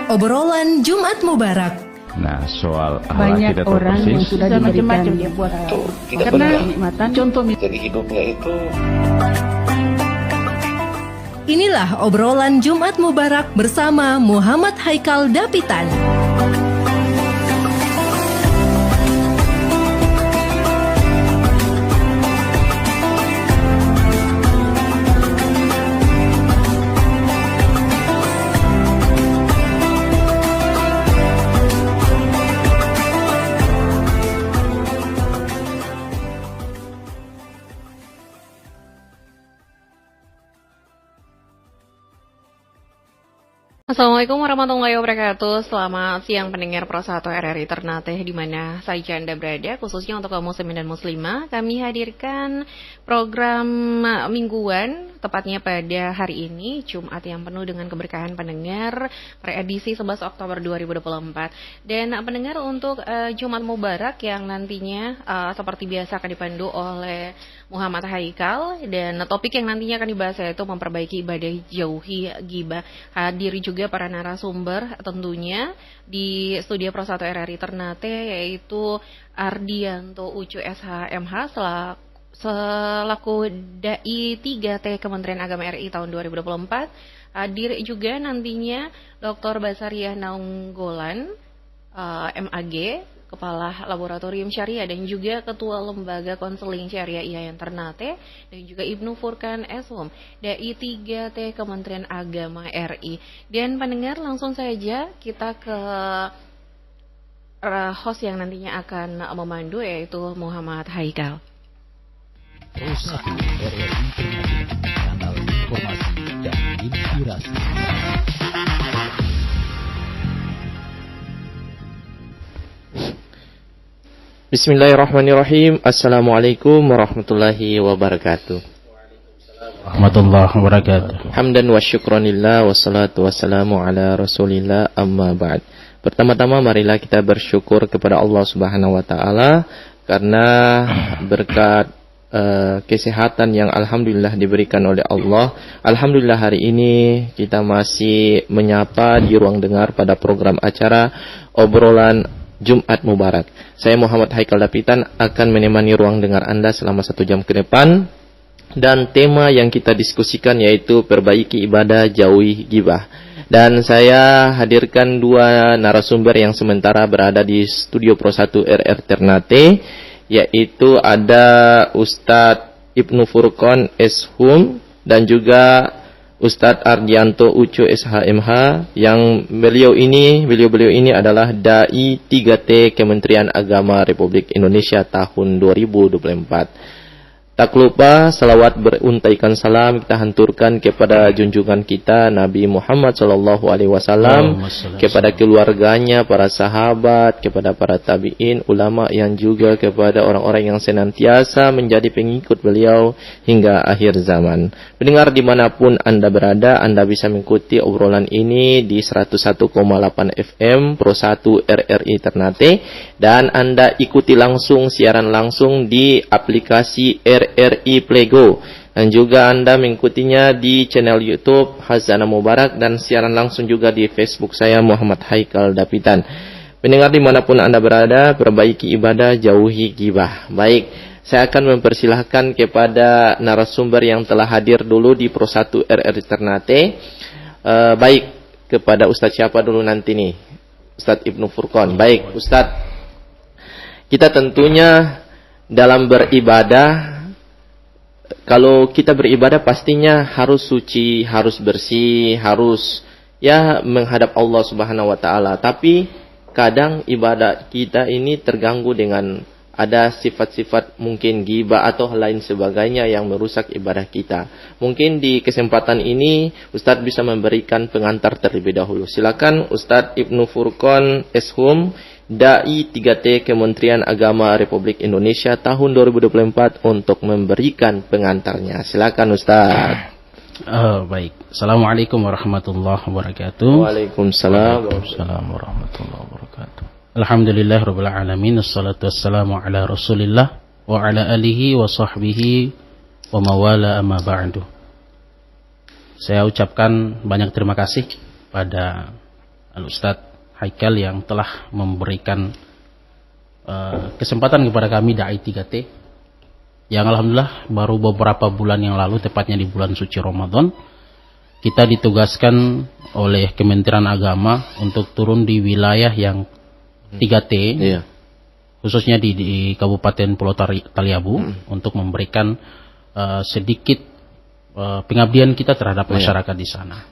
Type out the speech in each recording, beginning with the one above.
Obrolan Jumat Mubarak. Nah, soal akhlak banyak kita tahu orang persis. yang sudah diberikan dia buat karena kenikmatan contoh jadi hidupnya itu. Inilah obrolan Jumat Mubarak bersama Muhammad Haikal Dapitan. Assalamualaikum warahmatullahi wabarakatuh. Selamat siang pendengar Pro 1 RRI Ternate di mana saja Anda berada, khususnya untuk kaum muslimin dan muslimah. Kami hadirkan program mingguan tepatnya pada hari ini Jumat yang penuh dengan keberkahan pendengar, edisi 11 Oktober 2024. Dan pendengar untuk Jumat Mubarak yang nantinya seperti biasa akan dipandu oleh Muhammad Haikal, dan topik yang nantinya akan dibahas yaitu memperbaiki ibadah, jauhi ghibah. Hadir juga para narasumber tentunya di studio Pro 1 RRI Ternate, yaitu Ardianto Ucu SHMH selaku Dai 3T Kementerian Agama RI tahun 2024. Hadir juga nantinya Dr. Basariah Naunggolan MAG, Kepala Laboratorium Syariah dan juga Ketua Lembaga Konseling Syariah IAIN Ternate, dan juga Ibnu Furkan Eshum, Dai 3T Kementerian Agama RI. Dan pendengar, langsung saja kita ke host yang nantinya akan memandu, yaitu Muhammad Haikal. Pro 1 RRI Ternate, kanal informasi dan inspirasi. Bismillahirrahmanirrahim. Assalamualaikum warahmatullahi wabarakatuh. Warahmatullahi wabarakatuh. Hamdan wa syukranillah, wassalatu wassalamu ala rasulillah, amma ba'd. Pertama-tama marilah kita bersyukur kepada Allah Subhanahu wa taala karena berkat kesehatan yang alhamdulillah diberikan oleh Allah. Alhamdulillah hari ini kita masih menyapa di ruang dengar pada program acara obrolan Jumat Mubarak. Saya Muhammad Haikal Dapitan akan menemani ruang dengar Anda selama 1 jam ke depan. Dan tema yang kita diskusikan yaitu perbaiki ibadah, jauhi ghibah. Dan saya hadirkan 2 narasumber yang sementara berada di studio Pro 1 RR Ternate, yaitu ada Ustadz Ibnu Furqan Eshum dan juga Ustadz Ardianto Ucu SHMH, yang beliau ini adalah Dai 3T Kementerian Agama Republik Indonesia tahun 2024. Tak lupa salawat beruntaikan salam kita hanturkan kepada junjungan kita Nabi Muhammad SAW, kepada keluarganya, para sahabat, kepada para tabi'in, ulama, yang juga kepada orang-orang yang senantiasa menjadi pengikut beliau hingga akhir zaman. Pendengar dimanapun Anda berada, Anda bisa mengikuti obrolan ini di 101,8 FM Pro 1 RRI Ternate, dan Anda ikuti langsung siaran langsung di aplikasi RRI Playgo, dan juga Anda mengikutinya di channel YouTube Hazana Mubarak, dan siaran langsung juga di Facebook saya Muhammad Haikal Dapitan. Pendengar dimanapun Anda berada, perbaiki ibadah, jauhi ghibah. Baik, saya akan mempersilahkan kepada narasumber yang telah hadir dulu di Pro 1 RRI Ternate. Baik, kepada Ustadz siapa dulu nanti nih? Ustadz Ibnu Furqan. Baik, Ustadz, kita tentunya dalam beribadah, kalau kita beribadah pastinya harus suci, harus bersih, harus menghadap Allah Subhanahu wa taala. Tapi kadang ibadah kita ini terganggu dengan ada sifat-sifat mungkin ghibah atau lain sebagainya yang merusak ibadah kita. Mungkin di kesempatan ini Ustadz bisa memberikan pengantar terlebih dahulu. Silakan Ustadz Ibnu Furqan Eshum, Dai 3T Kementerian Agama Republik Indonesia tahun 2024 untuk memberikan pengantarnya. Silakan Ustaz. Baik. Assalamualaikum warahmatullahi wabarakatuh. Waalaikumsalam warahmatullahi wabarakatuh. Alhamdulillah rabbil alamin, wassalatu wassalamu ala Rasulillah wa ala alihi wa sahbihi wa mawala amma ba'du. Saya ucapkan banyak terima kasih pada Al-Ustadz Haikal yang telah memberikan kesempatan kepada kami Dai 3T yang alhamdulillah baru beberapa bulan yang lalu, tepatnya di bulan suci Ramadan, kita ditugaskan oleh Kementerian Agama untuk turun di wilayah yang 3T, khususnya di Kabupaten Pulau Taliabu, untuk memberikan sedikit pengabdian kita terhadap masyarakat di sana.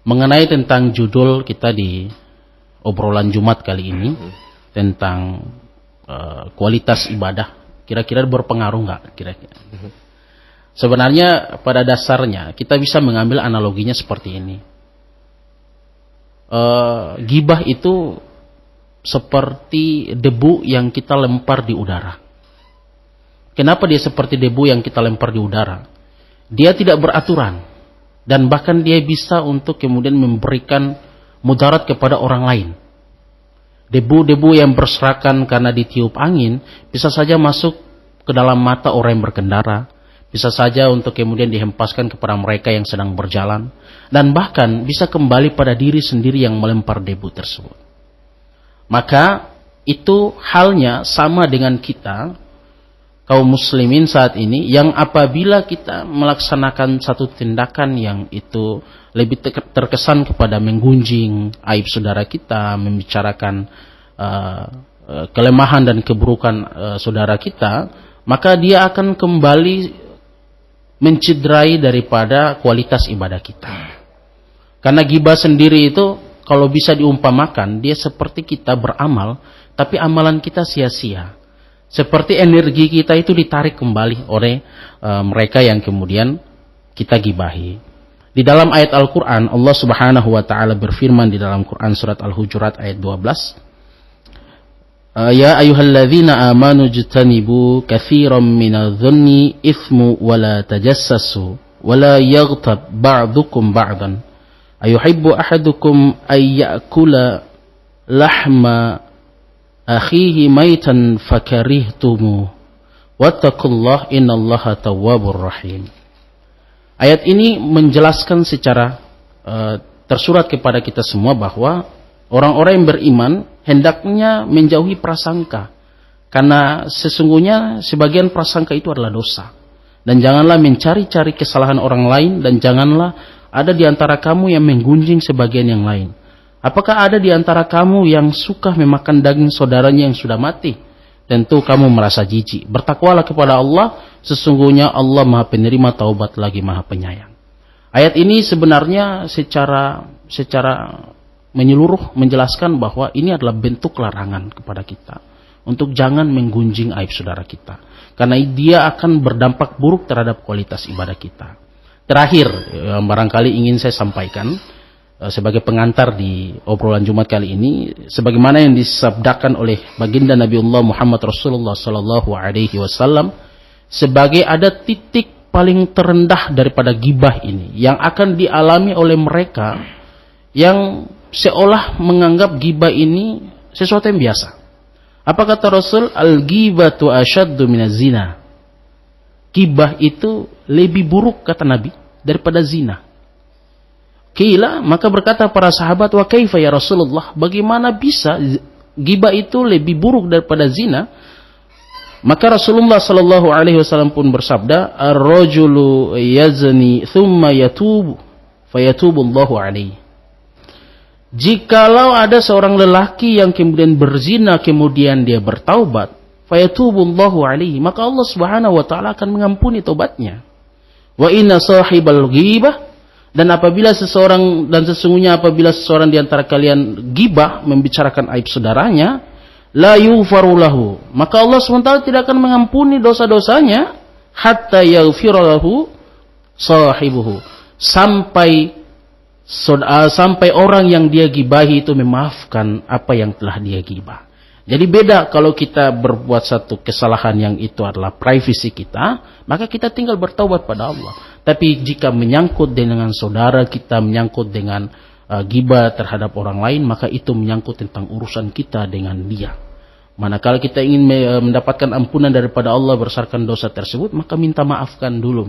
Mengenai tentang judul kita di obrolan Jumat kali ini, tentang kualitas ibadah, kira-kira berpengaruh nggak? Kira-kira. Sebenarnya pada dasarnya kita bisa mengambil analoginya seperti ini. Gibah itu seperti debu yang kita lempar di udara. Kenapa dia seperti debu yang kita lempar di udara? Dia tidak beraturan, dan bahkan dia bisa untuk kemudian memberikan mudarat kepada orang lain. Debu-debu yang berserakan karena ditiup angin bisa saja masuk ke dalam mata orang yang berkendara, bisa saja untuk kemudian dihempaskan kepada mereka yang sedang berjalan, dan bahkan bisa kembali pada diri sendiri yang melempar debu tersebut. Maka itu halnya sama dengan kita, kaum muslimin saat ini, yang apabila kita melaksanakan satu tindakan yang itu lebih terkesan kepada menggunjing aib saudara kita, membicarakan kelemahan dan keburukan saudara kita, maka dia akan kembali mencederai daripada kualitas ibadah kita. Karena ghibah sendiri itu kalau bisa diumpamakan, dia seperti kita beramal, tapi amalan kita sia-sia. Seperti energi kita itu ditarik kembali oleh mereka yang kemudian kita gibahi. Di dalam ayat Al-Quran, Allah Subhanahu wa Ta'ala berfirman di dalam Quran surat Al-Hujurat ayat 12. Ya ayyuhalladzina amanu jtanibu katsiran minadh-dhanni itsmu wa la tajassasu wa la yaghtab ba'dukum ba'dan. Ayuhibbu ahadukum ay ya'kula lahma akhihi maitan fakarihtumu wattaqullaha innallaha tawwabur rahim. Ayat ini menjelaskan secara tersurat kepada kita semua bahwa orang-orang yang beriman hendaknya menjauhi prasangka, karena sesungguhnya sebagian prasangka itu adalah dosa. Dan janganlah mencari-cari kesalahan orang lain, dan janganlah ada di antara kamu yang menggunjing sebagian yang lain. Apakah ada di antara kamu yang suka memakan daging saudaranya yang sudah mati? Tentu kamu merasa jijik. Bertakwalah kepada Allah, sesungguhnya Allah Maha Penerima taubat lagi Maha Penyayang. Ayat ini sebenarnya secara menyeluruh menjelaskan bahwa ini adalah bentuk larangan kepada kita untuk jangan menggunjing aib saudara kita, karena dia akan berdampak buruk terhadap kualitas ibadah kita. Terakhir, barangkali ingin saya sampaikan sebagai pengantar di obrolan Jumat kali ini, sebagaimana yang disabdakan oleh baginda Nabiullah Muhammad Rasulullah sallallahu alaihi wasallam, sebagai ada titik paling terendah daripada ghibah ini yang akan dialami oleh mereka yang seolah menganggap ghibah ini sesuatu yang biasa. Apa kata Rasul? Al-ghibatu asyaddu minaz zina. Ghibah itu lebih buruk, kata Nabi, daripada zina. Qila, maka berkata para sahabat, wa kaifa ya Rasulullah, bagaimana bisa ghibah itu lebih buruk daripada zina? Maka Rasulullah sallallahu alaihi wasallam pun bersabda, ar-rajulu yazni thumma yatubu fayatubu Allahu alaihi. Jikalau ada seorang lelaki yang kemudian berzina kemudian dia bertaubat, fayatubullahu alaihi, maka Allah Subhanahu wa taala akan mengampuni taubatnya. Wa inna sahibal ghibah, dan apabila seseorang, dan sesungguhnya apabila seseorang di antara kalian ghibah, membicarakan aib saudaranya, la yughfaru lahu, maka Allah SWT tidak akan mengampuni dosa-dosanya hatta yaghfira lahu sahibuhu, sampai orang yang dia gibahi itu memaafkan apa yang telah dia gibah. Jadi beda kalau kita berbuat satu kesalahan yang itu adalah privasi kita, maka kita tinggal bertaubat pada Allah. Tapi jika menyangkut dengan saudara kita, menyangkut dengan ghibah terhadap orang lain, maka itu menyangkut tentang urusan kita dengan dia. Manakala kita ingin mendapatkan ampunan daripada Allah berdasarkan dosa tersebut, maka minta maaf dulu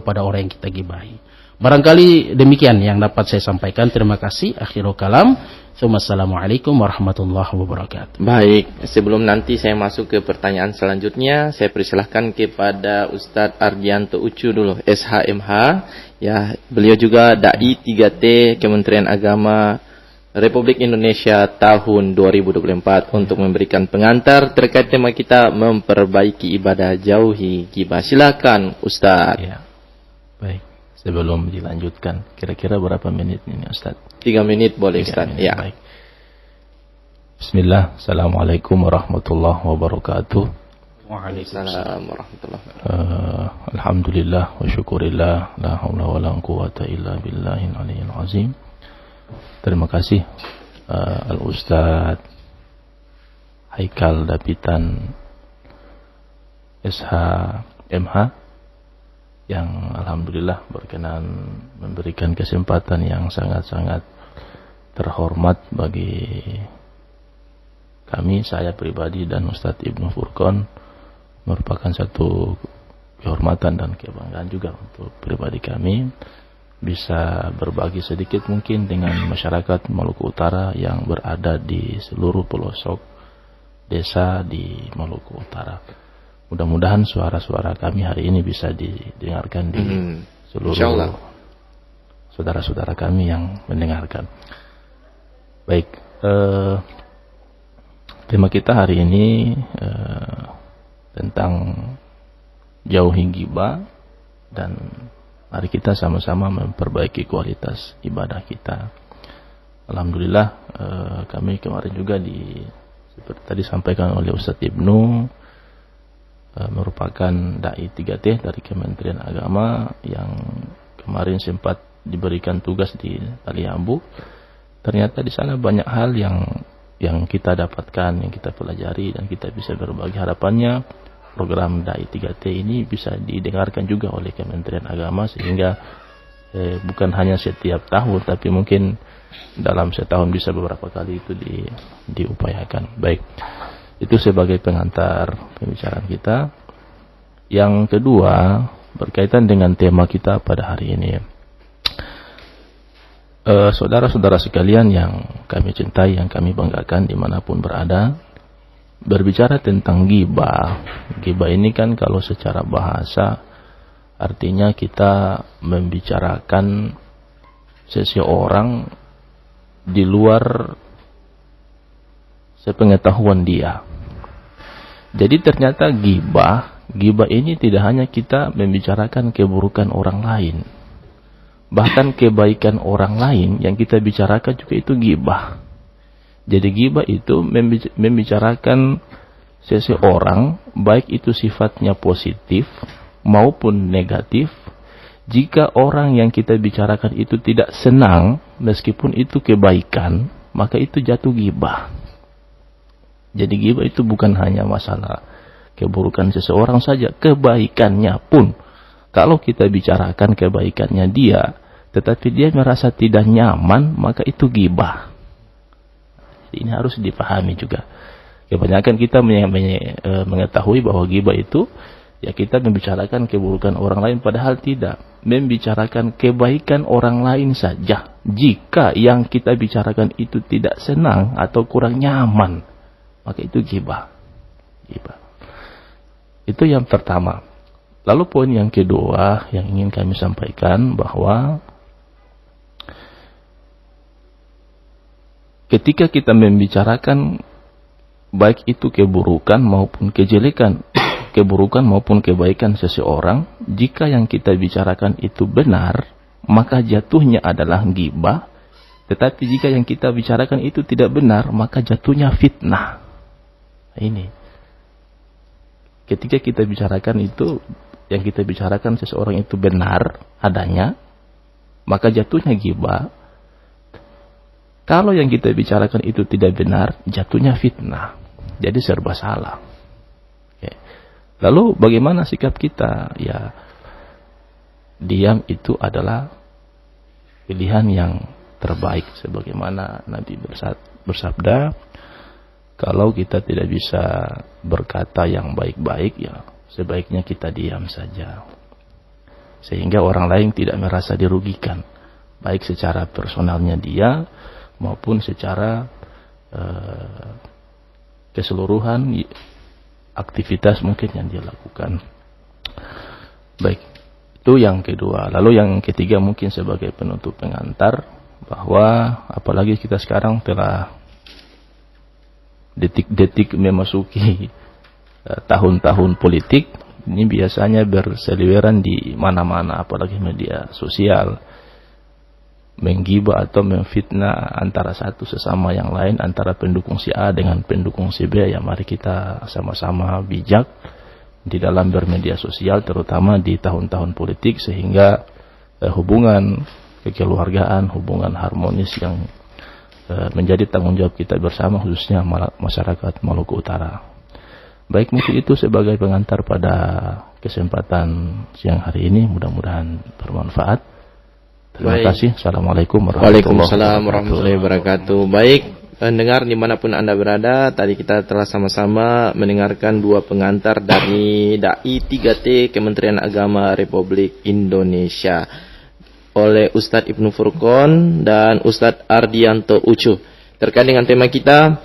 pada orang yang kita gibahi. Barangkali demikian yang dapat saya sampaikan. Terima kasih. Akhirul kalam. Assalamualaikum warahmatullahi wabarakatuh. Baik, sebelum nanti saya masuk ke pertanyaan selanjutnya, saya persilahkan kepada Ustadz Ardianto Ucu dulu, SHMH. Ya, beliau juga Dai 3T Kementerian Agama Republik Indonesia tahun 2024 untuk memberikan pengantar terkait tema kita memperbaiki ibadah, jauhi ghibah. Silakan Ustaz. Ya. Baik, sebelum dilanjutkan, kira-kira berapa menit ini Ustaz? 3 menit boleh Ustaz. Ya. Baik. Bismillah, Assalamualaikum warahmatullahi wabarakatuh. Waalaikumsalam warahmatullahi wabarakatuh. Alhamdulillah wa syukurillah, la haula wa la quwata illa billahil aliyyil azim. Terima kasih Al-Ustadz Haikal Dapitan SHMH yang alhamdulillah berkenan memberikan kesempatan yang sangat-sangat terhormat bagi kami, saya pribadi dan Ustadz Ibnu Furqon, merupakan satu kehormatan dan kebanggaan juga untuk pribadi kami bisa berbagi sedikit mungkin dengan masyarakat Maluku Utara yang berada di seluruh pelosok desa di Maluku Utara. Mudah-mudahan suara-suara kami hari ini bisa didengarkan di seluruh saudara-saudara kami yang mendengarkan. Baik, tema kita hari ini tentang jauhi ghibah, dan mari kita sama-sama memperbaiki kualitas ibadah kita. Alhamdulillah kami kemarin juga seperti tadi sampaikan oleh Ustadz Ibnu, merupakan Dai 3T dari Kementerian Agama yang kemarin sempat diberikan tugas di Taliambu. Ternyata di sana banyak hal yang kita dapatkan, yang kita pelajari, dan kita bisa berbagi. Harapannya program Dai 3T ini bisa didengarkan juga oleh Kementerian Agama, sehingga bukan hanya setiap tahun, tapi mungkin dalam setahun bisa beberapa kali itu diupayakan. Baik, itu sebagai pengantar pembicaraan kita. Yang kedua, berkaitan dengan tema kita pada hari ini. Saudara-saudara sekalian yang kami cintai, yang kami banggakan dimanapun berada, berbicara tentang ghibah. Ghibah ini kan kalau secara bahasa artinya kita membicarakan seseorang di luar sepengetahuan dia. Jadi ternyata ghibah ini tidak hanya kita membicarakan keburukan orang lain, bahkan kebaikan orang lain yang kita bicarakan juga itu ghibah. Jadi ghibah itu membicarakan seseorang, baik itu sifatnya positif maupun negatif. Jika orang yang kita bicarakan itu tidak senang, meskipun itu kebaikan, maka itu jatuh ghibah. Jadi ghibah itu bukan hanya masalah keburukan seseorang saja, kebaikannya pun. Kalau kita bicarakan kebaikannya dia, tetapi dia merasa tidak nyaman, maka itu ghibah. Ini harus dipahami juga. Kebanyakan kita mengetahui bahwa ghibah itu ya kita membicarakan keburukan orang lain, padahal tidak. Membicarakan kebaikan orang lain saja. Jika yang kita bicarakan itu tidak senang atau kurang nyaman, maka itu ghibah. Itu yang pertama. Lalu poin yang kedua yang ingin kami sampaikan, bahwa ketika kita membicarakan baik itu keburukan maupun kejelekan, keburukan maupun kebaikan seseorang, jika yang kita bicarakan itu benar, maka jatuhnya adalah ghibah. Tetapi jika yang kita bicarakan itu tidak benar, maka jatuhnya fitnah. Ini. Ketika kita bicarakan itu, yang kita bicarakan seseorang itu benar adanya, maka jatuhnya ghibah. Kalau yang kita bicarakan itu tidak benar, jatuhnya fitnah. Jadi serba salah. Oke. Lalu bagaimana sikap kita? Ya, diam itu adalah pilihan yang terbaik. Sebagaimana Nabi bersabda, Kalau kita tidak bisa berkata yang baik-baik, ya sebaiknya kita diam saja. Sehingga orang lain tidak merasa dirugikan, baik secara personalnya dia maupun secara keseluruhan aktivitas mungkin yang dia lakukan. Baik, itu yang kedua. Lalu yang ketiga mungkin sebagai penutup pengantar, bahwa apalagi kita sekarang telah detik-detik memasuki tahun-tahun politik, ini biasanya berseliweran di mana-mana, apalagi media sosial, menggibah atau memfitnah antara satu sesama yang lain, antara pendukung si A dengan pendukung si B. Ya mari kita sama-sama bijak di dalam bermedia sosial, terutama di tahun-tahun politik, sehingga hubungan kekeluargaan, hubungan harmonis yang menjadi tanggung jawab kita bersama, khususnya masyarakat Maluku Utara. Baik, mungkin itu sebagai pengantar pada kesempatan siang hari ini, mudah-mudahan bermanfaat. Terima kasih. Assalamualaikum warahmatullahi wabarakatuh. Baik, pendengar dimanapun Anda berada, tadi kita telah sama-sama mendengarkan dua pengantar dari Dai 3T Kementerian Agama Republik Indonesia oleh Ustadz Ibnu Furqon dan Ustadz Ardianto Ucu terkait dengan tema kita,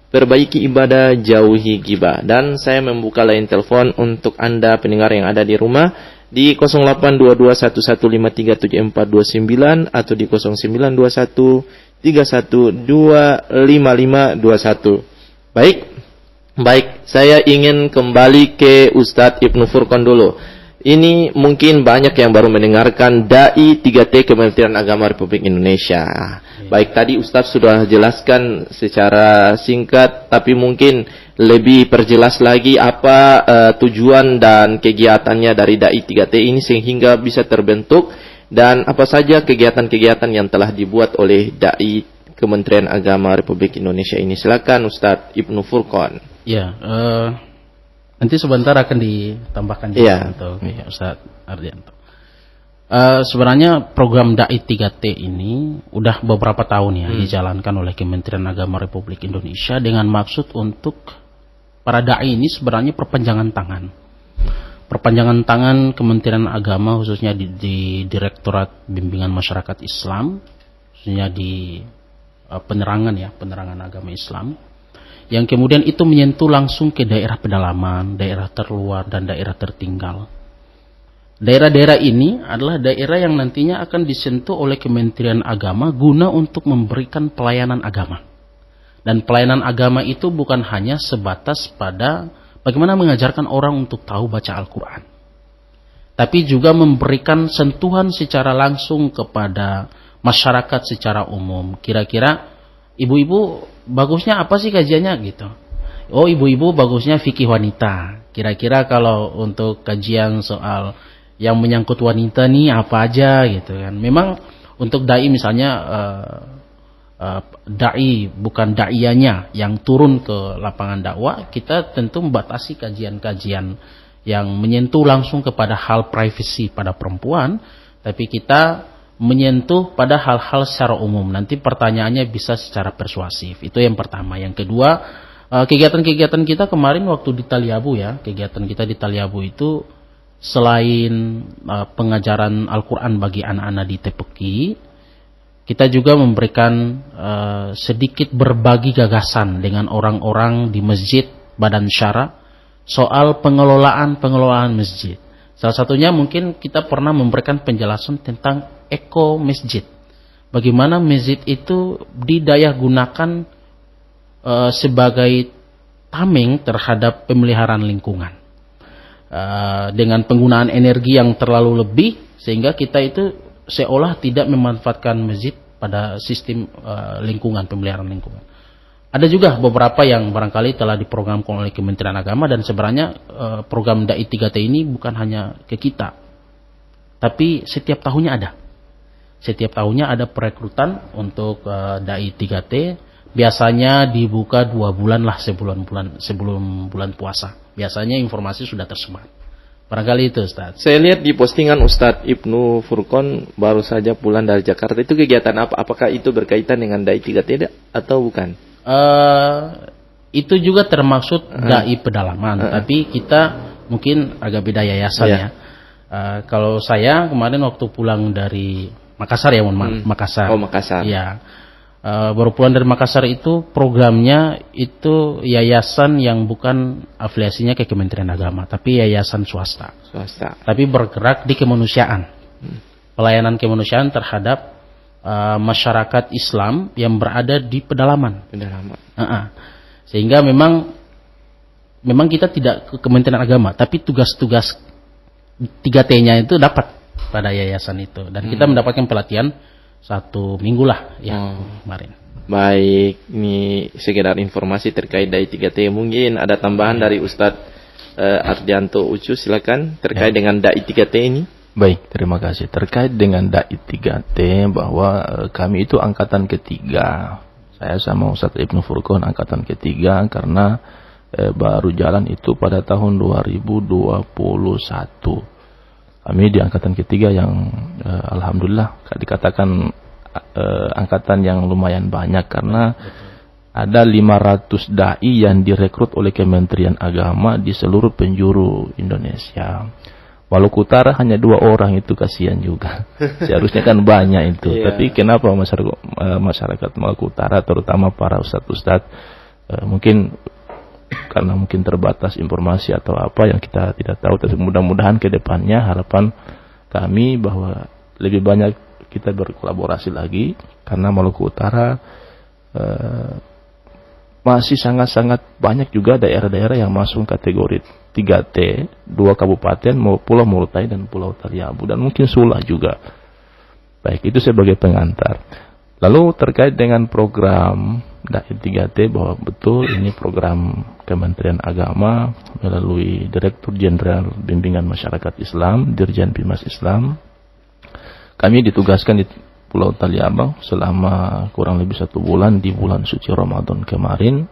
perbaiki ibadah, jauhi ghibah. Dan saya membuka line telepon untuk Anda pendengar yang ada di rumah di 082211537429 atau di 092131255521. Baik, saya ingin kembali ke Ustadz Ibnu Furqon dulu. Ini mungkin banyak yang baru mendengarkan Dai 3T Kementerian Agama Republik Indonesia. Baik, tadi Ustadz sudah jelaskan secara singkat, tapi mungkin lebih perjelas lagi apa tujuan dan kegiatannya dari Dai 3T ini sehingga bisa terbentuk, dan apa saja kegiatan-kegiatan yang telah dibuat oleh Dai Kementerian Agama Republik Indonesia ini. Silakan Ustadz Ibnu Furqon. Ya, nanti sebentar akan ditambahkan juga untuk Ustadz Ardianto. Sebenarnya program Dai 3T ini udah beberapa tahun ya dijalankan oleh Kementerian Agama Republik Indonesia dengan maksud untuk para dai ini sebenarnya perpanjangan tangan. Perpanjangan tangan Kementerian Agama, khususnya di Direktorat Bimbingan Masyarakat Islam, khususnya di penerangan agama Islam, yang kemudian itu menyentuh langsung ke daerah pedalaman, daerah terluar, dan daerah tertinggal. Daerah-daerah ini adalah daerah yang nantinya akan disentuh oleh Kementerian Agama guna untuk memberikan pelayanan agama. Dan pelayanan agama itu bukan hanya sebatas pada bagaimana mengajarkan orang untuk tahu baca Al-Quran, tapi juga memberikan sentuhan secara langsung kepada masyarakat secara umum. Kira-kira ibu-ibu bagusnya apa sih kajiannya gitu? Oh, ibu-ibu bagusnya fikih wanita. Kira-kira kalau untuk kajian soal yang menyangkut wanita nih apa aja gitu kan? Memang untuk dai misalnya dai bukan daiyanya yang turun ke lapangan dakwah, kita tentu membatasi kajian-kajian yang menyentuh langsung kepada hal privasi pada perempuan, tapi kita menyentuh pada hal-hal secara umum. Nanti pertanyaannya bisa secara persuasif. Itu yang pertama. Yang kedua, kegiatan-kegiatan kita kemarin waktu di Taliabu ya, kegiatan kita di Taliabu itu selain pengajaran Al-Quran bagi anak-anak di Tepeki, kita juga memberikan sedikit berbagi gagasan dengan orang-orang di masjid Badan Syara soal pengelolaan masjid. Salah satunya mungkin kita pernah memberikan penjelasan tentang eko masjid. Bagaimana masjid itu didaya gunakan sebagai tameng terhadap pemeliharaan lingkungan. Dengan penggunaan energi yang terlalu lebih, sehingga kita itu seolah tidak memanfaatkan masjid pada sistem lingkungan, pemeliharaan lingkungan. Ada juga beberapa yang barangkali telah diprogramkan oleh Kementerian Agama, dan sebenarnya program Dai 3T ini bukan hanya ke kita, tapi setiap tahunnya ada. Setiap tahunnya ada perekrutan untuk Dai 3T. Biasanya dibuka 2 bulan lah sebelum bulan puasa. Biasanya informasi sudah tersebar. Barangkali itu Ustaz. Saya lihat di postingan Ustadz Ibnu Furqon baru saja pulang dari Jakarta. Itu kegiatan apa? Apakah itu berkaitan dengan Dai 3T atau bukan? itu juga termasuk dai pedalaman, tapi kita mungkin agak beda yayasan ya. Kalau saya kemarin waktu pulang dari Makassar ya, Makassar. Oh, Makassar. Ya. Baru pulang dari Makassar itu programnya itu yayasan yang bukan afiliasinya ke Kementerian Agama, tapi yayasan swasta. Tapi bergerak di kemanusiaan. Pelayanan kemanusiaan terhadap masyarakat Islam yang berada di pedalaman. Sehingga memang kita tidak ke Kementerian Agama, tapi tugas-tugas 3T-nya itu dapat pada yayasan itu, dan kita mendapatkan pelatihan 1 minggu lah ya kemarin. Baik, ini sekedar informasi terkait dari 3T. Mungkin ada tambahan dari Ustadz Ardianto Ucu, silakan terkait dengan dai 3T ini. Baik, terima kasih. Terkait dengan dai 3T, bahwa kami itu angkatan ketiga. Saya sama Ustadz Ibnu Furqon angkatan ketiga, karena baru jalan itu pada tahun 2021. Kami di angkatan ketiga yang alhamdulillah dikatakan angkatan yang lumayan banyak, karena ada 500 dai yang direkrut oleh Kementerian Agama di seluruh penjuru Indonesia. Maluku Utara hanya 2 orang, itu kasihan juga. Seharusnya kan banyak itu. Tapi kenapa masyarakat Maluku Utara, terutama para ustadz-ustadz, mungkin karena mungkin terbatas informasi atau apa yang kita tidak tahu. Tapi mudah-mudahan ke depannya harapan kami bahwa lebih banyak kita berkolaborasi lagi, karena Maluku Utara masih sangat-sangat banyak juga daerah-daerah yang masuk kategori 3T, 2 kabupaten, Pulau Morotai dan Pulau Taliabu, dan mungkin Sula juga. Baik, itu sebagai pengantar. Lalu terkait dengan program dai 3T, bahwa betul ini program Kementerian Agama melalui Direktur Jenderal Bimbingan Masyarakat Islam, Dirjen Bimas Islam. Kami ditugaskan di Pulau Taliabu selama kurang lebih 1 bulan di bulan suci Ramadan kemarin.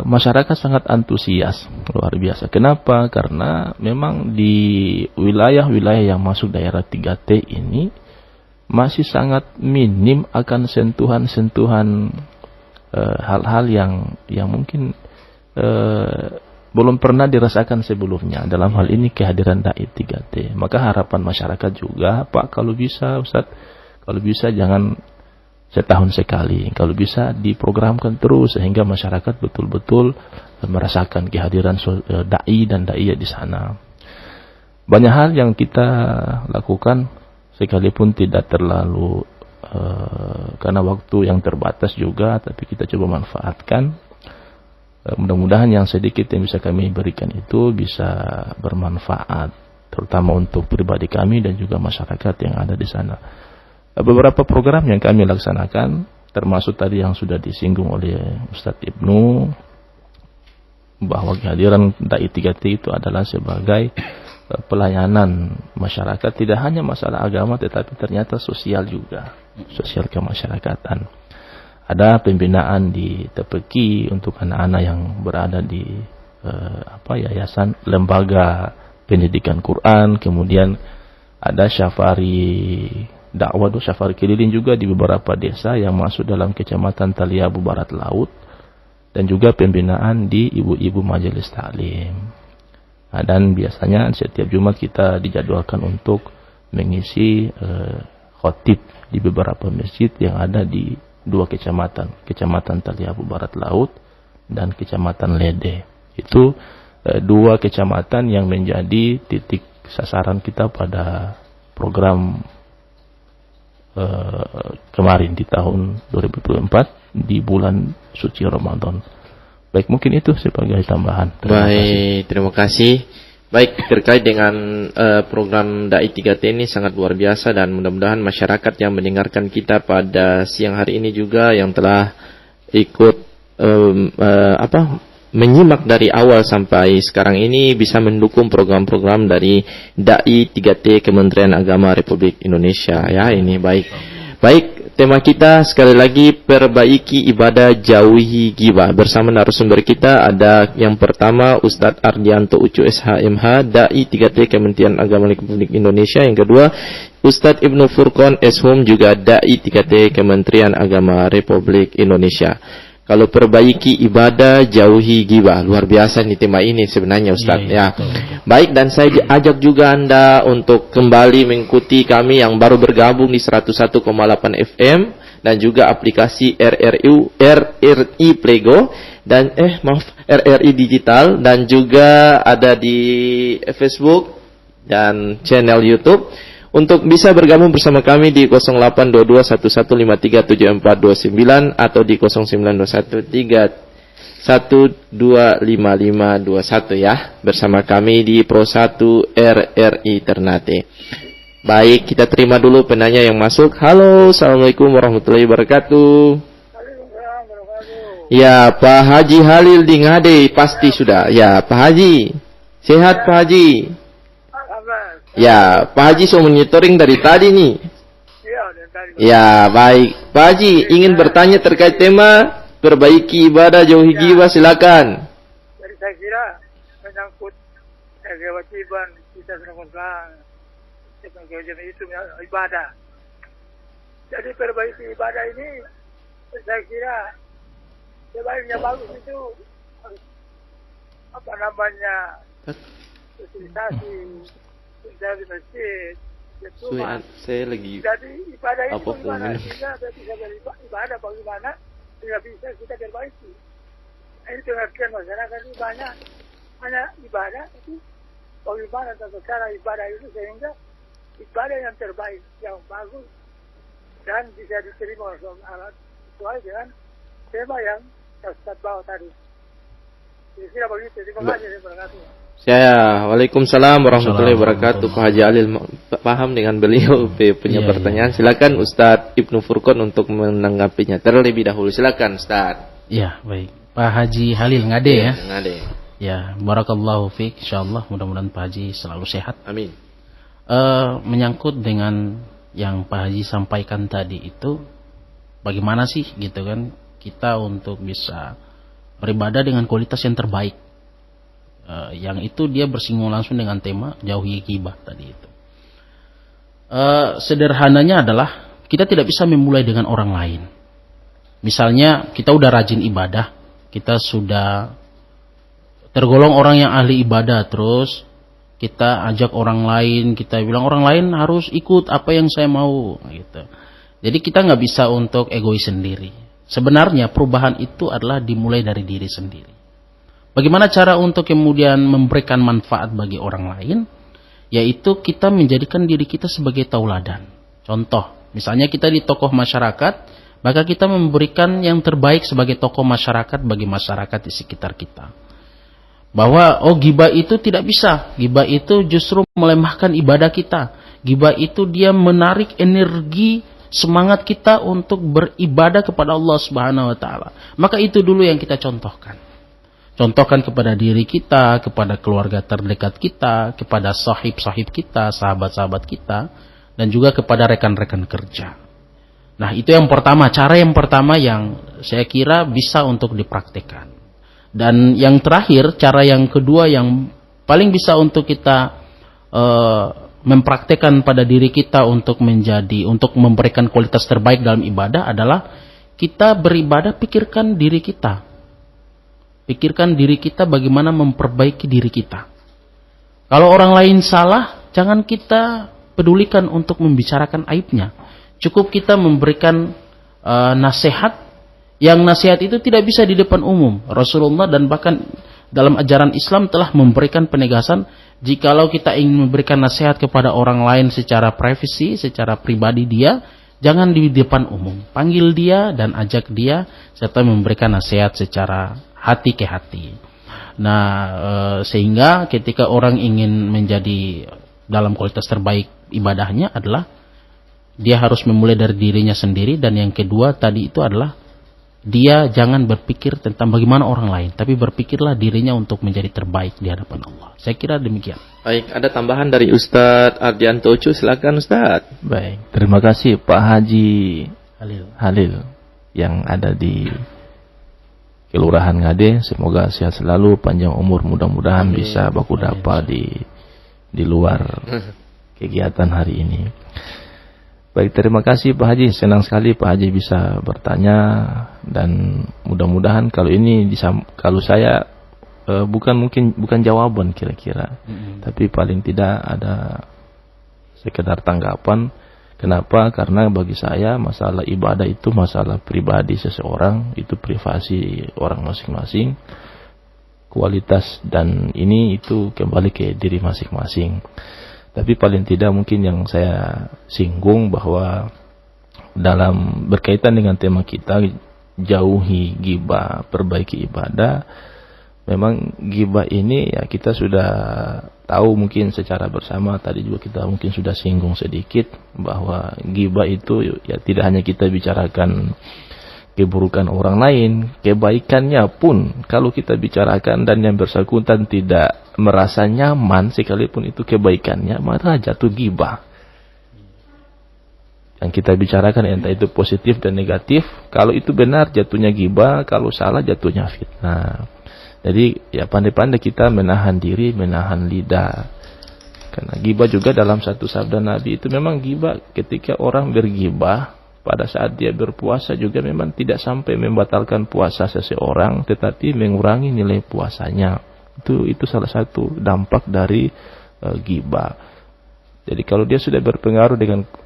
Masyarakat sangat antusias, luar biasa. Kenapa? Karena memang di wilayah-wilayah yang masuk daerah 3T ini masih sangat minim akan sentuhan-sentuhan hal-hal yang mungkin belum pernah dirasakan sebelumnya. Dalam hal ini kehadiran dai 3T. Maka harapan masyarakat juga, Pak, kalau bisa Ustaz, kalau bisa jangan setahun sekali, kalau bisa diprogramkan terus sehingga masyarakat betul-betul merasakan kehadiran dai dan daiyah di sana. Banyak hal yang kita lakukan, sekalipun tidak terlalu karena waktu yang terbatas juga, tapi kita coba manfaatkan. Mudah-mudahan yang sedikit yang bisa kami berikan itu bisa bermanfaat, terutama untuk pribadi kami dan juga masyarakat yang ada di sana. Beberapa program yang kami laksanakan, termasuk tadi yang sudah disinggung oleh Ustadz Ibnu, bahwa kehadiran dai 3T itu adalah sebagai pelayanan masyarakat, tidak hanya masalah agama, tetapi ternyata sosial juga, sosial kemasyarakatan. Ada pembinaan di Tepeki untuk anak-anak yang berada di yayasan lembaga pendidikan Quran. Kemudian ada syafari dakwah, syafari keliling juga di beberapa desa yang masuk dalam kecamatan Taliabu Barat Laut, dan juga pembinaan di ibu-ibu majelis taklim. Nah, dan biasanya setiap Jumat kita dijadwalkan untuk mengisi khotib di beberapa masjid yang ada di 2 kecamatan, Kecamatan Taliabu Barat Laut dan Kecamatan Lede. Itu 2 kecamatan yang menjadi titik sasaran kita pada program kemarin di tahun 2024 di bulan suci Ramadan. Baik, mungkin itu sebagai tambahan. Terima kasih. Baik, terkait dengan program dai 3T ini sangat luar biasa, dan mudah-mudahan masyarakat yang mendengarkan kita pada siang hari ini juga yang telah ikut menyimak dari awal sampai sekarang ini bisa mendukung program-program dari dai 3T Kementerian Agama Republik Indonesia ya. Ini baik. Tema kita sekali lagi, perbaiki ibadah, jauhi ghibah. Bersama narasumber kita ada yang pertama Ustadz Ardianto Ucu SHMH, dai 3T Kementerian Agama Republik Indonesia. Yang kedua Ustadz Ibnu Furqon SHUM, juga dai 3T Kementerian Agama Republik Indonesia. Kalau perbaiki ibadah, jauhi ghibah. Luar biasa nih tema ini sebenarnya Ustaz. Iya, Ya. Baik, dan saya ajak juga Anda untuk kembali mengikuti kami yang baru bergabung di 101,8 FM dan juga aplikasi RRI Playgo dan RRI Digital, dan juga ada di Facebook dan channel YouTube. Untuk bisa bergabung bersama kami di 082211537429 atau di 092131255521 ya, bersama kami di Pro 1 RRI Ternate. Baik, kita terima dulu penanya yang masuk. Halo, Assalamualaikum warahmatullahi wabarakatuh. Ya, Pak Haji Halil di Ngade pasti sudah. Ya, Pak Haji. Sehat Pak Haji? Ya, Pak Haji sudah monitoring dari tadi nih. Ya, baik. Pak Haji ingin bertanya terkait tema perbaiki ibadah, jauhi ghibah, silakan. Jadi saya kira menyangkut kewajiban kita sebagai kewajiban itu ibadah. Jadi perbaiki ibadah ini saya kira sebaiknya bagus itu sosialisasi dari masjid. Saya lagi. Jadi ibadah itu bagaimana? minum. Kita bisa beribadah bagaimana sehingga bisa kita perbaiki. Ini pengertian masyarakat ini banyak hanya ibadah, tapi bagaimana tata cara ibadah itu sehingga ibadah yang terbaik, yang bagus dan bisa diterima oleh Allah sesuai dengan tema yang Ustaz bawa tadi. Kira-kira begitu. Terima kasih. Waalaikumsalam warahmatullahi wabarakatuh. Pak Haji Halil paham dengan beliau punya pertanyaan. Silakan Ustadz Ibnu Furqon untuk menanggapinya terlebih dahulu. Silakan Ustadz. Ya, baik. Pak Haji Halil Ngade ya. Ngade. Ya, barakallahu fiik. Insyaallah mudah-mudahan Pak Haji selalu sehat. Amin. Menyangkut dengan yang Pak Haji sampaikan tadi itu, bagaimana sih gitu kan kita untuk bisa beribadah dengan kualitas yang terbaik. Yang itu dia bersinggung langsung dengan tema jauhi ghibah tadi itu. Sederhananya adalah kita tidak bisa memulai dengan orang lain. Misalnya kita udah rajin ibadah, kita sudah tergolong orang yang ahli ibadah, terus kita ajak orang lain, kita bilang orang lain harus ikut apa yang saya mau gitu. Jadi kita nggak bisa untuk egois sendiri. Sebenarnya perubahan itu adalah dimulai dari diri sendiri. Bagaimana cara untuk kemudian memberikan manfaat bagi orang lain? Yaitu kita menjadikan diri kita sebagai tauladan. Contoh, misalnya kita di tokoh masyarakat, maka kita memberikan yang terbaik sebagai tokoh masyarakat bagi masyarakat di sekitar kita. Bahwa ghibah itu tidak bisa. Ghibah itu justru melemahkan ibadah kita. Ghibah itu dia menarik energi semangat kita untuk beribadah kepada Allah Subhanahu wa taala. Maka itu dulu yang kita contohkan. Contohkan kepada diri kita, kepada keluarga terdekat kita, kepada sahib-sahib kita, sahabat-sahabat kita, dan juga kepada rekan-rekan kerja. Nah, itu yang pertama, cara yang pertama yang saya kira bisa untuk dipraktikkan. Dan yang terakhir, cara yang kedua yang paling bisa untuk kita mempraktikkan pada diri kita untuk memberikan kualitas terbaik dalam ibadah adalah kita beribadah, pikirkan diri kita. Pikirkan diri kita bagaimana memperbaiki diri kita. Kalau orang lain salah, jangan kita pedulikan untuk membicarakan aibnya. Cukup kita memberikan nasihat, yang nasihat itu tidak bisa di depan umum. Rasulullah dan bahkan dalam ajaran Islam telah memberikan penegasan, jikalau kita ingin memberikan nasihat kepada orang lain secara privasi, secara pribadi dia, jangan di depan umum. Panggil dia dan ajak dia, serta memberikan nasihat secara hati ke hati. Nah, sehingga ketika orang ingin menjadi dalam kualitas terbaik ibadahnya adalah dia harus memulai dari dirinya sendiri, dan yang kedua tadi itu adalah dia jangan berpikir tentang bagaimana orang lain, tapi berpikirlah dirinya untuk menjadi terbaik di hadapan Allah. Saya kira demikian. Baik, ada tambahan dari Ustadz Ardianto Ucu, silakan Ustadz. Baik, terima kasih Pak Haji Halil yang ada di Kelurahan Ngade. Semoga sehat selalu, panjang umur, mudah-mudahan bisa baku dapa di luar kegiatan hari ini. Baik, terima kasih Pak Haji. Senang sekali Pak Haji bisa bertanya, dan mudah-mudahan kalau ini kalau saya bukan jawaban kira-kira, tapi paling tidak ada sekedar tanggapan. Kenapa? Karena bagi saya masalah ibadah itu masalah pribadi seseorang, itu privasi orang masing-masing. Kualitas dan ini itu kembali ke diri masing-masing. Tapi paling tidak mungkin yang saya singgung bahwa dalam berkaitan dengan tema kita, jauhi ghibah, perbaiki ibadah. Memang ghibah ini ya kita sudah tahu mungkin secara bersama, tadi juga kita mungkin sudah singgung sedikit bahwa ghibah itu ya tidak hanya kita bicarakan keburukan orang lain, kebaikannya pun kalau kita bicarakan dan yang bersangkutan tidak merasa nyaman sekalipun itu kebaikannya, maka jatuh ghibah. Yang kita bicarakan entah itu positif dan negatif, kalau itu benar jatuhnya ghibah, kalau salah jatuhnya fitnah. Jadi ya pandai-pandai kita menahan diri, menahan lidah. Karena ghibah juga dalam satu sabda Nabi itu memang ghibah ketika orang berghibah pada saat dia berpuasa juga memang tidak sampai membatalkan puasa seseorang, tetapi mengurangi nilai puasanya. Itu salah satu dampak dari ghibah. Jadi kalau dia sudah berpengaruh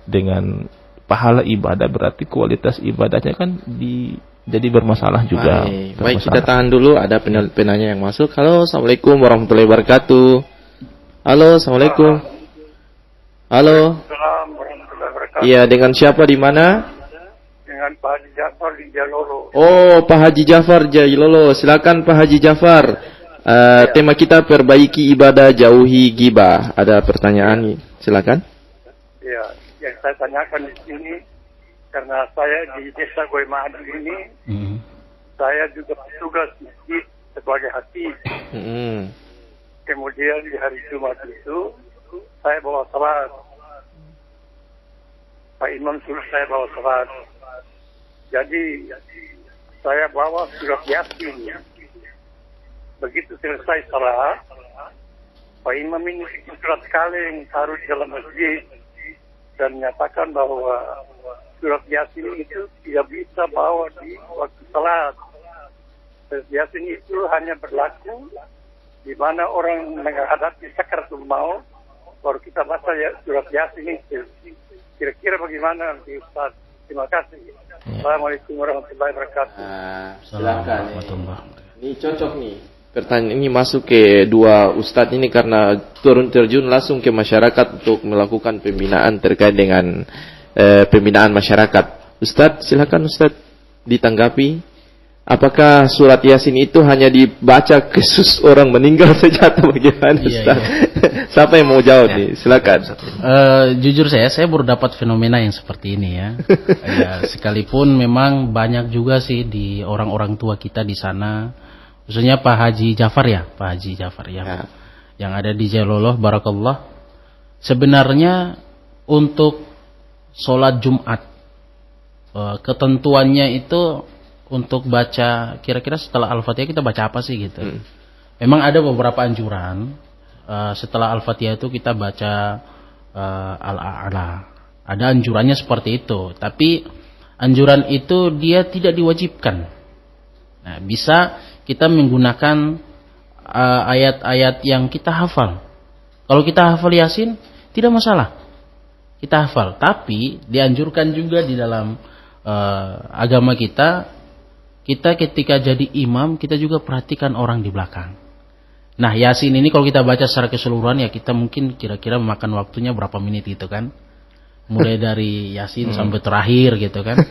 dengan pahala ibadah, berarti kualitas ibadahnya kan jadi bermasalah juga. Baik, kita tahan dulu, ada penanya yang masuk. Halo, assalamualaikum warahmatullahi wabarakatuh. Halo, assalamualaikum. Halo. Iya, dengan siapa di mana? Dengan Pak Haji Jafar di Jalolo. Oh, Pak Haji Jafar Jalolo. Silakan Pak Haji Jafar. Tema kita perbaiki ibadah, jauhi ghibah. Ada pertanyaan? Silakan. Ya, yang saya tanyakan di sini karena saya di Desa Goimadi ini, saya juga tugas masjid sebagai hafiz. Kemudian di hari Jumat itu saya bawa salat. Pak Imam suruh saya bawa salat. Jadi saya bawa surat Yasin. Begitu selesai salat, Pak Imam ini surat kaleng taruh di dalam masjid dan menyatakan bahwa surat Yasin itu tidak bisa bawa di waktu salat. Surat Yasin itu hanya berlaku di mana orang menghadapi sakaratul maut, baru kita baca surat Yasin itu. Kira-kira bagaimana Ustaz? Terima kasih. Assalamualaikum warahmatullahi wabarakatuh. Silakan. Ini cocok nih. Pertanyaan ini masuk ke dua Ustadz ini karena terjun langsung ke masyarakat untuk melakukan pembinaan terkait dengan pembinaan masyarakat. Ustadz, silakan Ustadz ditanggapi. Apakah surat Yasin itu hanya dibaca kasus orang meninggal saja atau bagaimana Ustadz? Siapa yang mau jawab nih? Silakan. Jujur saya baru dapat fenomena yang seperti ini ya. Ya, sekalipun memang banyak juga sih di orang-orang tua kita di sana, khususnya Pak Haji Jafar ya, yang ada di Jaloloh, barakallah. Sebenarnya untuk sholat Jumat, ketentuannya itu untuk baca kira-kira setelah Al-Fatihah kita baca apa sih gitu. Memang ada beberapa anjuran. Setelah Al-Fatihah itu kita baca Al-A'la. Ada anjurannya seperti itu. Tapi anjuran itu dia tidak diwajibkan. Nah, bisa kita menggunakan ayat-ayat yang kita hafal. Kalau kita hafal Yasin, tidak masalah. Kita hafal. Tapi dianjurkan juga di dalam agama kita ketika jadi imam, kita juga perhatikan orang di belakang. Nah, Yasin ini kalau kita baca secara keseluruhan ya kita mungkin kira-kira memakan waktunya berapa menit gitu kan. Mulai dari Yasin sampai terakhir gitu kan.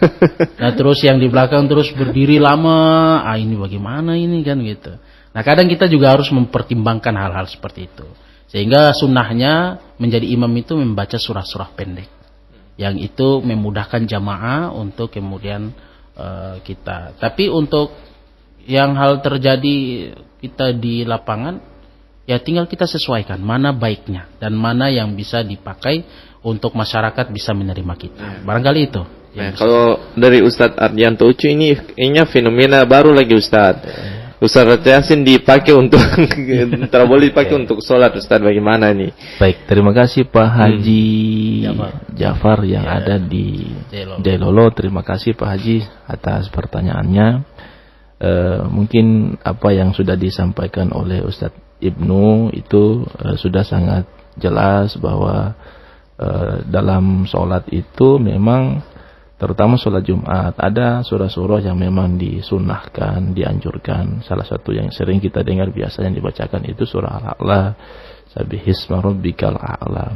Nah, terus yang di belakang terus berdiri lama, ini bagaimana ini kan gitu. Nah, kadang kita juga harus mempertimbangkan hal-hal seperti itu. Sehingga sunnahnya menjadi imam itu membaca surah-surah pendek. Yang itu memudahkan jamaah untuk kemudian kita. Tapi untuk yang hal terjadi kita di lapangan, ya tinggal kita sesuaikan mana baiknya dan mana yang bisa dipakai untuk masyarakat bisa menerima kita. Barangkali itu. Nah, kalau dari Ustadz Ardianto Ucu ini kayaknya fenomena baru lagi Ustadz. Ustaz Yasin dipakai untuk tidak boleh dipakai untuk sholat, Ustaz, bagaimana nih? Baik, terima kasih Pak Haji Jafar yang ada di Jailolo. Terima kasih Pak Haji atas pertanyaannya. Mungkin apa yang sudah disampaikan oleh Ustadz Ibnu itu sudah sangat jelas bahwa dalam sholat itu memang, terutama sholat Jumat, ada surah-surah yang memang disunnahkan, dianjurkan. Salah satu yang sering kita dengar biasanya dibacakan itu surah Al-A'la, Sabbihisma Rabbikal A'la.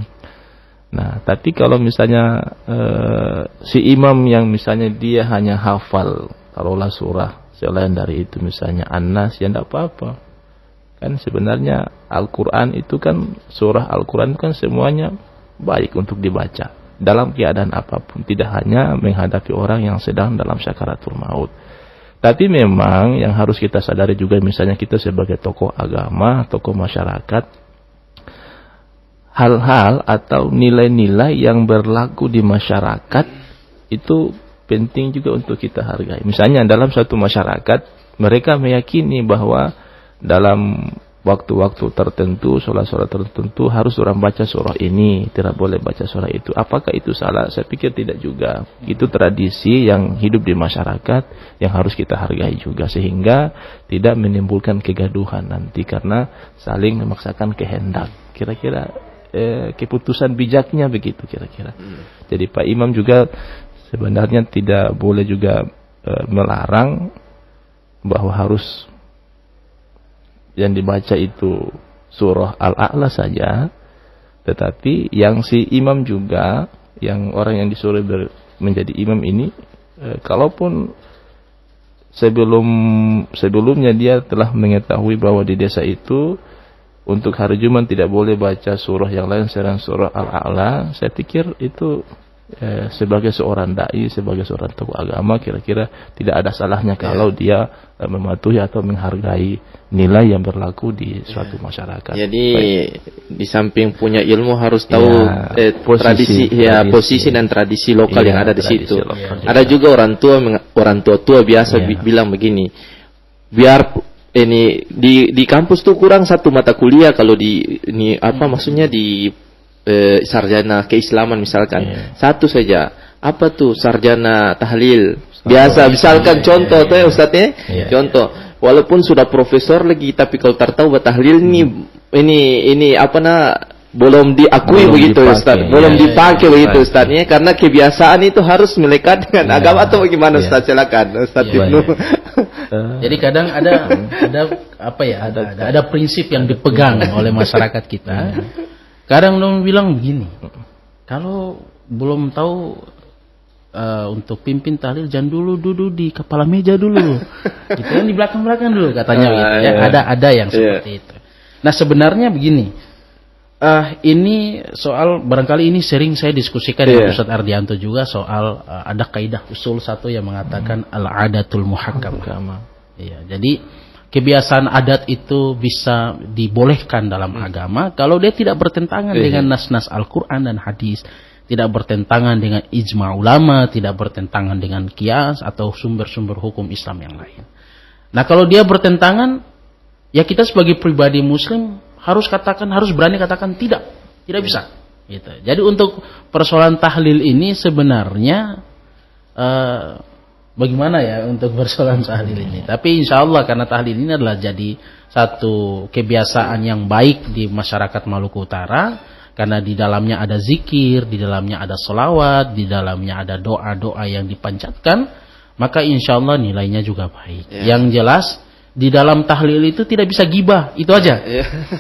Nah, tapi kalau misalnya si imam yang misalnya dia hanya hafal taruhlah surah selain dari itu, misalnya An-Nas, ya tidak apa-apa. Kan sebenarnya Al-Quran itu kan, surah Al-Quran itu kan semuanya baik untuk dibaca dalam keadaan apapun, tidak hanya menghadapi orang yang sedang dalam sakaratul maut. Tapi memang yang harus kita sadari juga, misalnya kita sebagai tokoh agama, tokoh masyarakat, hal-hal atau nilai-nilai yang berlaku di masyarakat itu penting juga untuk kita hargai. Misalnya dalam satu masyarakat, mereka meyakini bahwa dalam waktu-waktu tertentu, sholat-sholat tertentu harus orang baca surah ini, tidak boleh baca surah itu. Apakah itu salah? Saya pikir tidak juga. Itu tradisi yang hidup di masyarakat yang harus kita hargai juga, sehingga tidak menimbulkan kegaduhan nanti karena saling memaksakan kehendak. Kira-kira keputusan bijaknya begitu kira-kira. Jadi Pak Imam juga sebenarnya tidak boleh juga melarang bahwa harus yang dibaca itu surah Al-A'la saja, tetapi yang si imam juga, yang orang yang disuruh menjadi imam ini, kalaupun sebelumnya dia telah mengetahui bahwa di desa itu untuk hari Jumat tidak boleh baca surah yang lain selain surah Al-A'la, saya pikir itu sebagai seorang dai, sebagai seorang tokoh agama, kira-kira tidak ada salahnya kalau dia mematuhi atau menghargai nilai yang berlaku di suatu masyarakat. Jadi di samping punya ilmu harus tahu posisi dan tradisi lokal yang ada di situ. Ada juga orang tua biasa bilang begini, biar ini di kampus tuh kurang satu mata kuliah kalau maksudnya di sarjana keislaman misalkan satu saja, apa tuh sarjana tahlil biasa misalkan contoh tuh ya Ustadz ya, contoh walaupun sudah profesor lagi tapi kalau tahu tahlil ini belum diakui begitu Ustadz, belum dipakai begitu Ustadz ya, karena kebiasaan itu harus melekat dengan agama atau bagaimana Ustadz? Silakan Ustadz Ibnu. Jadi kadang ada prinsip yang dipegang oleh masyarakat kita. Kadang dong bilang begini, kalau belum tahu untuk pimpin tahlil jangan dulu duduk di kepala meja dulu, gitu kan, di belakang dulu katanya gitu ya. Ada yang seperti itu. Nah sebenarnya begini, ini soal barangkali ini sering saya diskusikan dengan Ustaz Ardianto juga soal ada kaidah usul satu yang mengatakan al-adatul muhakkamah. Iya, jadi kebiasaan adat itu bisa dibolehkan dalam agama kalau dia tidak bertentangan dengan nas-nas Al-Quran dan hadis, tidak bertentangan dengan ijma ulama, tidak bertentangan dengan qiyas atau sumber-sumber hukum Islam yang lain. Nah kalau dia bertentangan, ya kita sebagai pribadi muslim harus berani katakan tidak bisa. Gitu. Jadi untuk persoalan tahlil ini sebenarnya bagaimana ya untuk persoalan tahlil ini. Tapi insya Allah karena tahlil ini adalah jadi satu kebiasaan yang baik di masyarakat Maluku Utara, karena di dalamnya ada zikir, di dalamnya ada sholawat, di dalamnya ada doa-doa yang dipanjatkan, maka insya Allah nilainya juga baik. Yang jelas di dalam tahlil itu tidak bisa gibah, itu aja.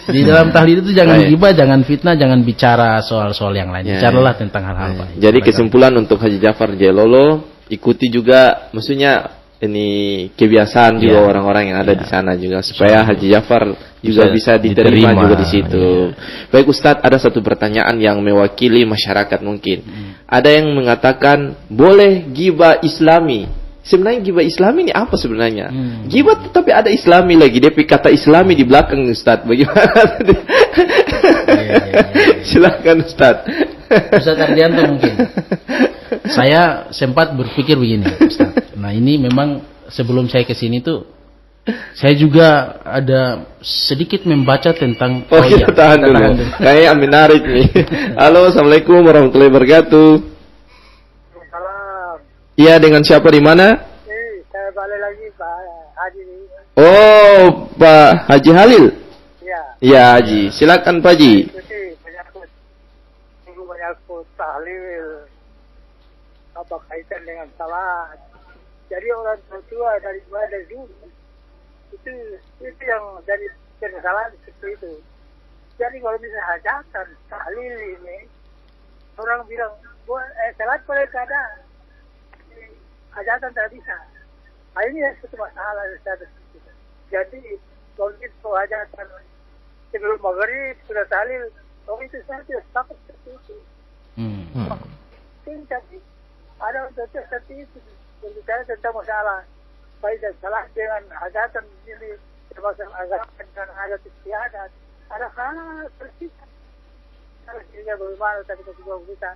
Di dalam tahlil itu jangan gibah, jangan fitnah, jangan bicara soal-soal yang lain. Bicaralah tentang hal-hal baik. Jadi kesimpulan untuk Haji Jafar Jailolo, ikuti juga, maksudnya ini kebiasaan juga orang-orang yang ada di sana juga, supaya Haji Jafar juga bisa diterima juga di situ. Baik Ustadz, ada satu pertanyaan yang mewakili masyarakat mungkin. Ada yang mengatakan boleh gibah Islami. Sebenarnya gibah Islami ini apa sebenarnya? Gibah tapi ada Islami lagi, dia kata Islami di belakang Ustadz. Bagaimana? Silakan Ustadz. Ustadz Ardianto mungkin. Saya sempat berpikir begini, Ustaz. Nah ini memang sebelum saya kesini tuh Saya juga ada sedikit membaca tentang Kita tahan dulu. Kayaknya menarik nih. Halo, assalamualaikum warahmatullahi wabarakatuh. Salam. Iya, dengan siapa di mana? Saya balik lagi Pak Haji. Oh, Pak Haji Halil. Ya. Iya, Haji. Silakan Pak Haji. Ikuti menyangkut tahlil. Apa kaitan dengan salat? Jadi orang tua dari dulu itu yang dari kesalahan seperti itu. Jadi kalau misalnya hajatan tahlil ini, orang bilang salat boleh kada, hajatan tidak bisa. Nah, ini yang satu masalah. Jadi kalau itu hajatan sebelum maghrib sudah tahlil, itu saya tidak sepakat seperti itu. Jadi ada untuk seperti itu berbicara tentang masalah baik dan salah dengan hajatan ini termasuk agama dan adat istiadat. Ada hal bersifat harusnya bagaimana tapi kita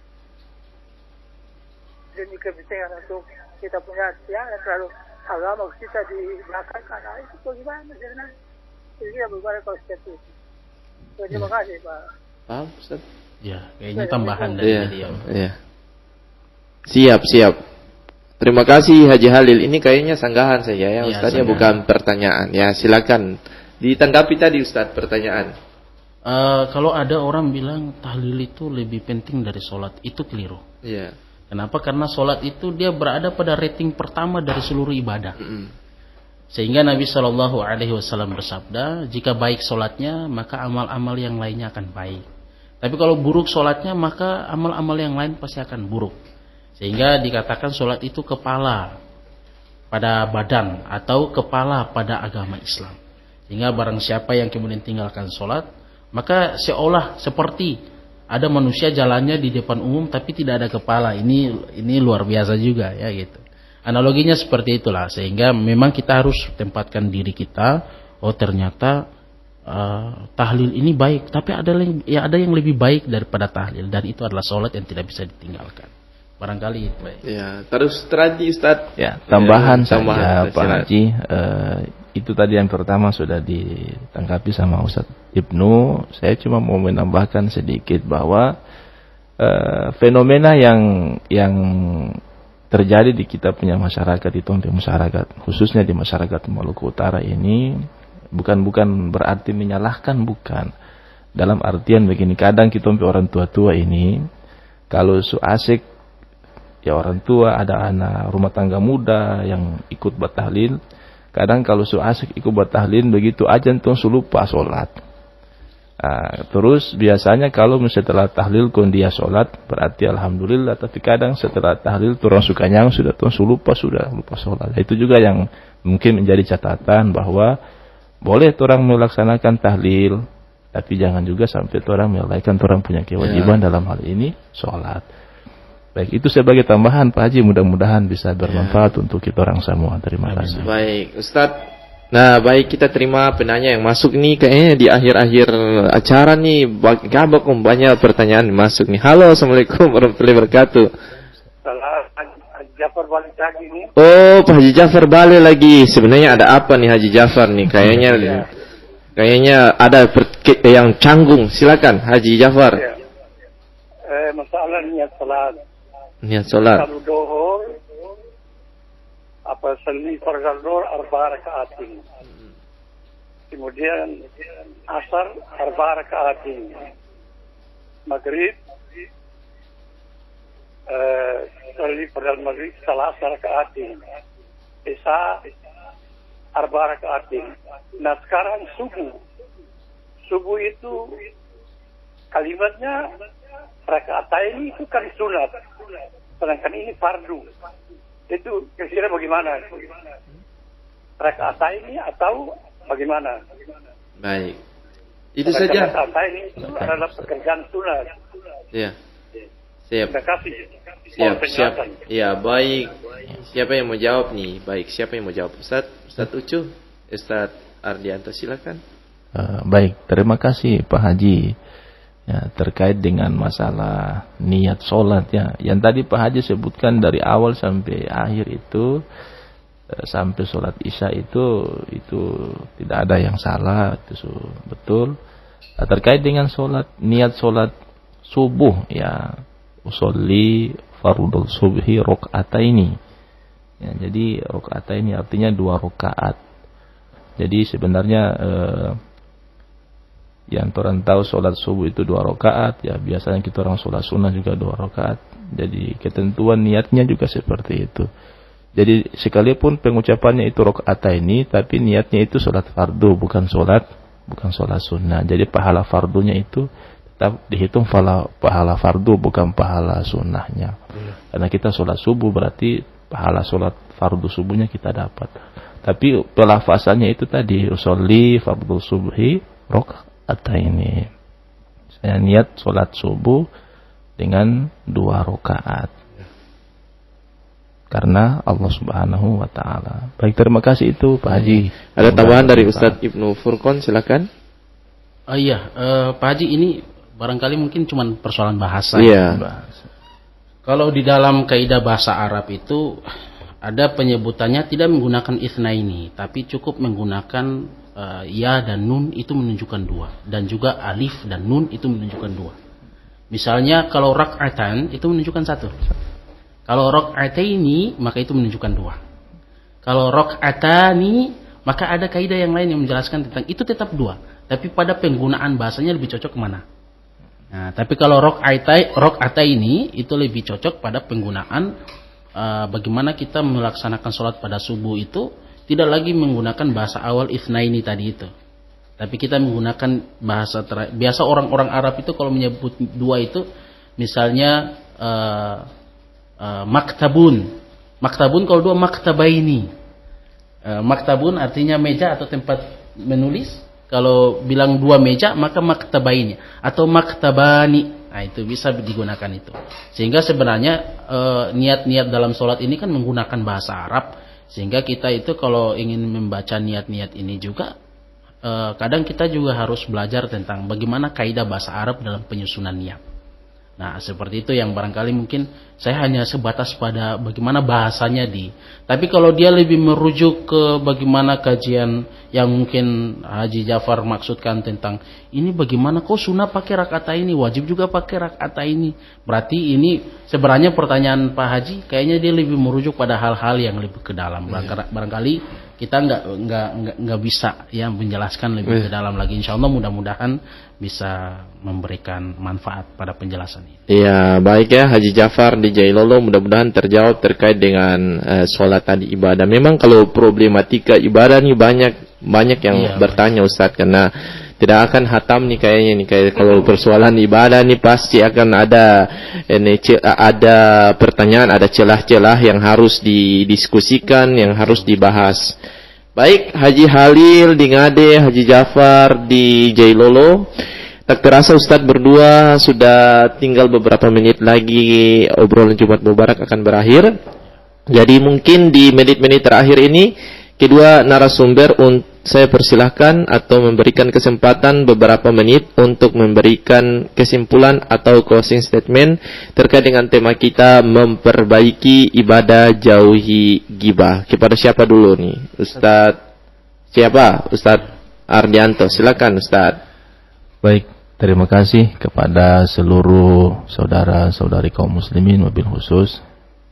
demi kepentingan untuk kita punya istiadat lalu agama kita di belakang karena itu bagaimana sebenarnya ini bagaimana kalau seperti itu. Terima kasih Pak. Paham Ustaz? Ya, kayaknya tambahan dari dia. Iya. Siap. Terima kasih Haji Halil. Ini kayaknya sanggahan saya ya, Ustaznya bukan pertanyaan. Ya, silakan ditanggapi tadi Ustaz pertanyaan. Kalau ada orang bilang tahlil itu lebih penting dari sholat, itu keliru. Iya. Kenapa? Karena sholat itu dia berada pada rating pertama dari seluruh ibadah. Sehingga Nabi SAW bersabda, jika baik sholatnya maka amal-amal yang lainnya akan baik. Tapi kalau buruk sholatnya maka amal-amal yang lain pasti akan buruk. Sehingga dikatakan sholat itu kepala pada badan atau kepala pada agama Islam. Sehingga barang siapa yang kemudian tinggalkan sholat, maka seolah seperti ada manusia jalannya di depan umum tapi tidak ada kepala. Ini luar biasa juga ya gitu. Analoginya seperti itulah. Sehingga memang kita harus tempatkan diri kita, oh ternyata tahlil ini baik, tapi ada yang lebih baik daripada tahlil, dan itu adalah sholat yang tidak bisa ditinggalkan. Barangkali itu. Ya, terus tadi Ustaz. Ya, tambahan saja Pak Haji. Itu tadi yang pertama sudah ditanggapi sama Ustaz Ibnu. Saya cuma mau menambahkan sedikit bahwa fenomena yang terjadi di kita punya masyarakat itu untuk masyarakat, khususnya di masyarakat Maluku Utara ini bukan berarti menyalahkan, bukan. Dalam artian begini, kadang kita orang tua-tua ini kalau asik ya orang tua, ada anak rumah tangga muda yang ikut bertahlil. Kadang kalau asik ikut bertahlil begitu aja tuh lupa sholat. Terus biasanya kalau setelah tahlil kon dia sholat berarti alhamdulillah. Tapi kadang setelah tahlil orang suka nyang sudah lupa sholat. Itu juga yang mungkin menjadi catatan bahwa boleh orang melaksanakan tahlil, tapi jangan juga sampai orang melalaikan orang punya kewajiban dalam hal ini sholat. Baik, itu sebagai tambahan Pak Haji, mudah-mudahan bisa bermanfaat untuk kita orang semua. Terima kasih. Baik, Ustadz. Nah, baik, kita terima penanya yang masuk nih. Kayaknya di akhir-akhir acara nih banyak pertanyaan masuk nih. Halo, assalamualaikum warahmatullahi wabarakatuh. Salam, Haji Jafar balik lagi nih. Oh, Pak Haji Jafar balik lagi. Sebenarnya ada apa nih Haji Jafar nih? Kayaknya ada yang canggung. Silakan Haji Jafar. Masalah niat salat. Niat salat. Kalau dohor salli fargal dohor 4 rakaatin. Kemudian asar 4 rakaatin. Maghrib salli fargal maghrib 3 rakaatin. Isya 4 rakaatin. Nah sekarang subuh itu kalimatnya rakaatain itu kan sunat, sedangkan ini fardu. Itu kira-kira bagaimana? Rakaatain ini atau bagaimana? Baik, itu saja. Rakaatain itu adalah pekerjaan sunat. Ya, siap. Terima kasih. Siap. Ya, baik. Siapa yang mau jawab nih? Baik, siapa yang mau jawab? Ustaz Ucu, Ustaz Ardianto, silakan. Baik, terima kasih Pak Haji. Ya, terkait dengan masalah niat sholat ya, yang tadi Pak Haji sebutkan dari awal sampai akhir itu sampai sholat isya itu tidak ada yang salah, itu betul. Terkait dengan niat sholat subuh, ya usolli fardhu subhi rakaataini. Ya, jadi rakaataini artinya 2 rakaat. Jadi sebenarnya yang orang tahu sholat subuh itu 2 rakaat, ya biasanya kita orang sholat sunnah juga 2 rakaat. Jadi ketentuan niatnya juga seperti itu. Jadi sekalipun pengucapannya itu rakaataini, tapi niatnya itu sholat fardu, bukan sholat sunnah. Jadi pahala fardunya itu tetap dihitung pahala fardu, bukan pahala sunnahnya. Karena kita sholat subuh berarti pahala sholat fardu subuhnya kita dapat. Tapi pelafasannya itu tadi, usolli fardhu subhi rakaataini. Saya niat sholat subuh dengan 2 rakaat. Karena Allah Subhanahu wa taala. Baik, terima kasih itu Pak Haji. Ada tambahan dari Ustadz Ibnu Furqon, silakan. Iya, Pak Haji, ini barangkali mungkin cuma persoalan bahasa. Iya. Kalau di dalam kaidah bahasa Arab itu ada penyebutannya tidak menggunakan itsnaini, tapi cukup menggunakan ya dan nun itu menunjukkan 2, dan juga alif dan nun itu menunjukkan 2. Misalnya kalau rak'atan itu menunjukkan 1. Kalau rak'ataini maka itu menunjukkan 2. Kalau rak'atani maka ada kaidah yang lain yang menjelaskan tentang itu tetap 2, tapi pada penggunaan bahasanya lebih cocok kemana. Nah, tapi kalau rak'ataini itu lebih cocok pada penggunaan bagaimana kita melaksanakan sholat pada subuh itu tidak lagi menggunakan bahasa awal itsnaini tadi itu, tapi kita menggunakan bahasa biasa orang-orang Arab itu kalau menyebut 2 itu misalnya maktabun kalau 2 maktabaini. Maktabun artinya meja atau tempat menulis. Kalau bilang 2 meja maka maktabaini atau maktabani. Nah, itu bisa digunakan itu. Sehingga sebenarnya niat-niat dalam sholat ini kan menggunakan bahasa Arab. Sehingga kita itu kalau ingin membaca niat-niat ini juga kadang kita juga harus belajar tentang bagaimana kaidah bahasa Arab dalam penyusunan niat. Nah, seperti itu yang barangkali mungkin saya hanya sebatas pada bagaimana bahasanya tapi kalau dia lebih merujuk ke bagaimana kajian yang mungkin Haji Jafar maksudkan tentang ini bagaimana kok sunnah pakai rakaataini, wajib juga pakai rakaataini. Berarti ini sebenarnya pertanyaan Pak Haji kayaknya dia lebih merujuk pada hal-hal yang lebih ke dalam. Barangkali kita nggak bisa ya menjelaskan lebih ke dalam lagi. Insya Allah mudah-mudahan bisa memberikan manfaat pada penjelasan ini. Iya, baik ya Haji Jafar di Jailolo, mudah-mudahan terjawab terkait dengan sholat tadi ibadah. Memang kalau problematika ibadah nih banyak yang bertanya Ustadz, karena tidak akan hatam nih kayaknya nih, kayak kalau persoalan ibadah nih pasti akan ada pertanyaan, ada celah-celah yang harus didiskusikan, yang harus dibahas. Baik, Haji Halil di Ngade, Haji Jafar di Jailolo. Tak terasa Ustadz berdua sudah tinggal beberapa menit lagi obrolan Jumat Mubarak akan berakhir. Jadi mungkin di menit-menit terakhir ini kedua narasumber saya persilahkan atau memberikan kesempatan beberapa menit untuk memberikan kesimpulan atau closing statement terkait dengan tema kita memperbaiki ibadah, jauhi ghibah. Kepada siapa dulu nih? Ustadz siapa? Ustadz Ardianto, silakan Ustadz. Baik, terima kasih kepada seluruh saudara-saudari kaum muslimin wabil khusus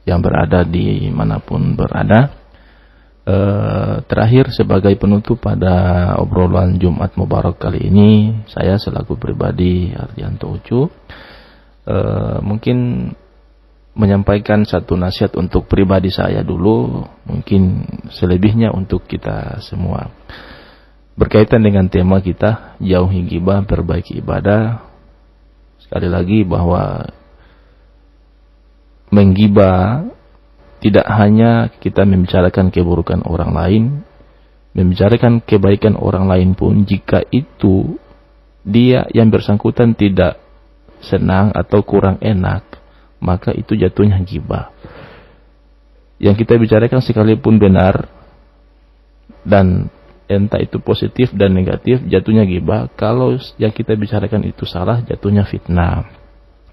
yang berada di manapun berada. Terakhir sebagai penutup pada obrolan Jumat Mubarak kali ini, saya selaku pribadi Ardianto Ucu mungkin menyampaikan satu nasihat untuk pribadi saya dulu, mungkin selebihnya untuk kita semua. Berkaitan dengan tema kita, jauhi ghibah, perbaiki ibadah. Sekali lagi bahwa menggibah tidak hanya kita membicarakan keburukan orang lain, membicarakan kebaikan orang lain pun jika itu dia yang bersangkutan tidak senang atau kurang enak, maka itu jatuhnya ghibah. Yang kita bicarakan sekalipun benar dan entah itu positif dan negatif, jatuhnya ghibah. Kalau yang kita bicarakan itu salah, jatuhnya fitnah.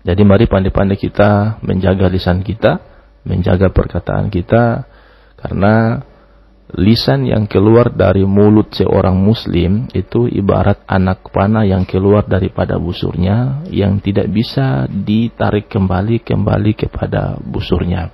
Jadi mari pandai-pandai kita menjaga lisan kita, menjaga perkataan kita, karena lisan yang keluar dari mulut seorang muslim itu ibarat anak panah yang keluar daripada busurnya, yang tidak bisa ditarik kembali kepada busurnya.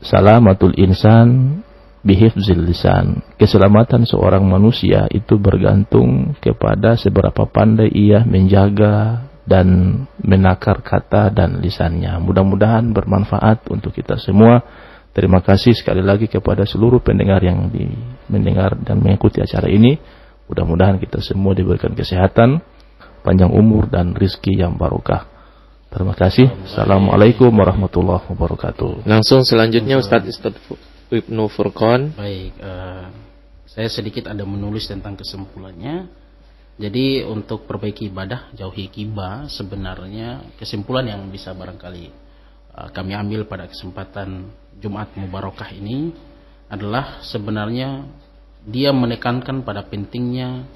Salamatul insan bihifzil lisan. Keselamatan seorang manusia itu bergantung kepada seberapa pandai ia menjaga dan menakar kata dan lisannya. Mudah-mudahan bermanfaat untuk kita semua. Terima kasih sekali lagi kepada seluruh pendengar yang mendengar dan mengikuti acara ini. Mudah-mudahan kita semua diberikan kesehatan, panjang umur dan rizki yang barokah. Terima kasih. Assalamualaikum warahmatullahi wabarakatuh. Langsung selanjutnya Ustaz Ibnu Furqan. Baik, saya sedikit ada menulis tentang kesimpulannya. Jadi untuk perbaiki ibadah, jauhi ghibah, sebenarnya kesimpulan yang bisa barangkali kami ambil pada kesempatan Jumat Mubarakah ini adalah sebenarnya dia menekankan pada pentingnya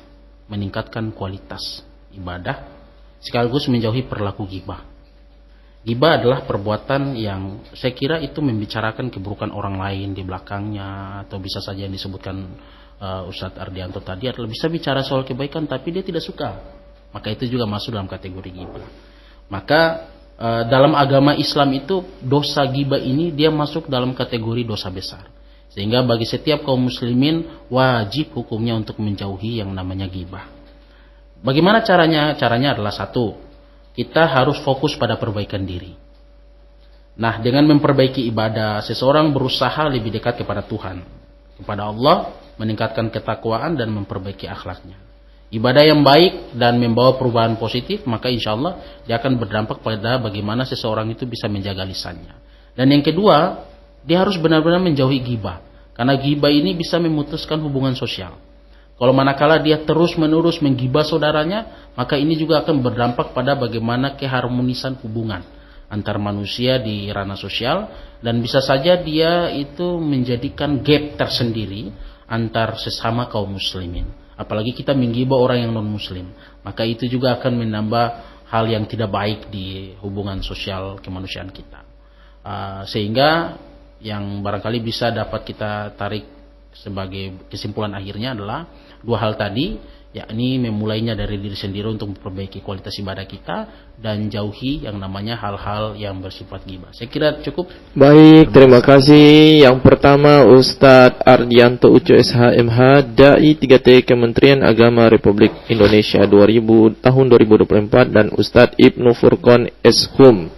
meningkatkan kualitas ibadah sekaligus menjauhi perilaku ghibah. Ghibah adalah perbuatan yang saya kira itu membicarakan keburukan orang lain di belakangnya, atau bisa saja yang disebutkan Ustadz Ardianto tadi adalah bisa bicara soal kebaikan tapi dia tidak suka, maka itu juga masuk dalam kategori ghibah. Maka dalam agama Islam itu dosa ghibah ini dia masuk dalam kategori dosa besar, sehingga bagi setiap kaum muslimin wajib hukumnya untuk menjauhi yang namanya ghibah. Bagaimana caranya? Caranya adalah satu, kita harus fokus pada perbaikan diri. Nah, dengan memperbaiki ibadah, seseorang berusaha lebih dekat kepada Tuhan, kepada Allah, meningkatkan ketakwaan dan memperbaiki akhlaknya. Ibadah yang baik dan membawa perubahan positif, maka insya Allah dia akan berdampak pada bagaimana seseorang itu bisa menjaga lisannya. Dan yang kedua, dia harus benar-benar menjauhi ghibah, karena ghibah ini bisa memutuskan hubungan sosial. Kalau manakala dia terus-menerus menggibah saudaranya, maka ini juga akan berdampak pada bagaimana keharmonisan hubungan antar manusia di ranah sosial, dan bisa saja dia itu menjadikan gap tersendiri antar sesama kaum muslimin. Apalagi kita menggibah orang yang non-muslim, maka itu juga akan menambah hal yang tidak baik di hubungan sosial kemanusiaan kita. Sehingga yang barangkali bisa dapat kita tarik sebagai kesimpulan akhirnya adalah dua hal tadi, yakni memulainya dari diri sendiri untuk memperbaiki kualitas ibadah kita dan jauhi yang namanya hal-hal yang bersifat ghibah. Saya kira cukup. Baik, terima kasih. Yang pertama Ustadz Ardianto Ucu SHMH, Dai 3T Kementerian Agama Republik Indonesia tahun 2024, dan Ustadz Ibnu Furqan Eshum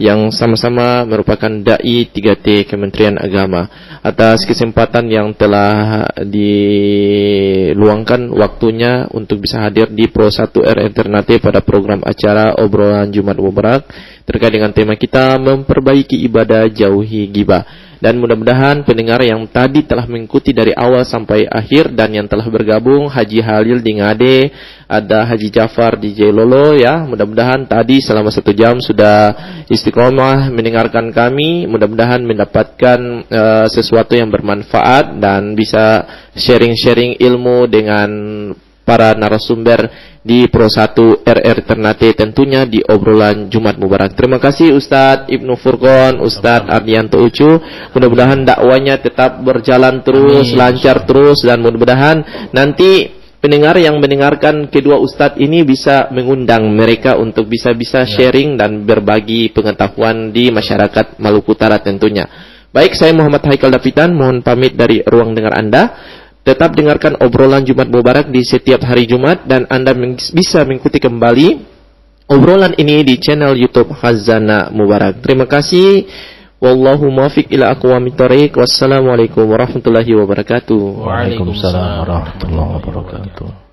yang sama-sama merupakan Dai 3T Kementerian Agama, atas kesempatan yang telah diluangkan waktunya untuk bisa hadir di Pro 1 RRI Ternate pada program acara Obrolan Jumat Mubarak terkait dengan tema kita memperbaiki ibadah, jauhi ghibah. Dan mudah-mudahan pendengar yang tadi telah mengikuti dari awal sampai akhir dan yang telah bergabung, Haji Halil di Ngade, ada Haji Jafar di Jailolo ya, mudah-mudahan tadi selama 1 jam sudah istiqomah mendengarkan kami, mudah-mudahan mendapatkan sesuatu yang bermanfaat dan bisa sharing-sharing ilmu dengan para narasumber di Pro 1 RRI Ternate, tentunya di obrolan Jumat Mubarak. Terima kasih Ustadz Ibnu Furqan, Ustadz Ardianto Ucu. Mudah-mudahan dakwanya tetap berjalan terus, lancar terus, dan mudah-mudahan nanti pendengar yang mendengarkan kedua Ustadz ini bisa mengundang mereka untuk bisa-bisa sharing dan berbagi pengetahuan di masyarakat Maluku Utara tentunya. Baik, saya Muhammad Haikal Dapitan, mohon pamit dari ruang dengar Anda. Tetap dengarkan obrolan Jumat Mubarak di setiap hari Jumat, dan Anda bisa mengikuti kembali obrolan ini di channel YouTube Khazanah Mubarak. Terima kasih. Wallahu muwaffiq ila aqwamit thoriq. Wassalamualaikum warahmatullahi wabarakatuh. Waalaikumsalam warahmatullahi wabarakatuh.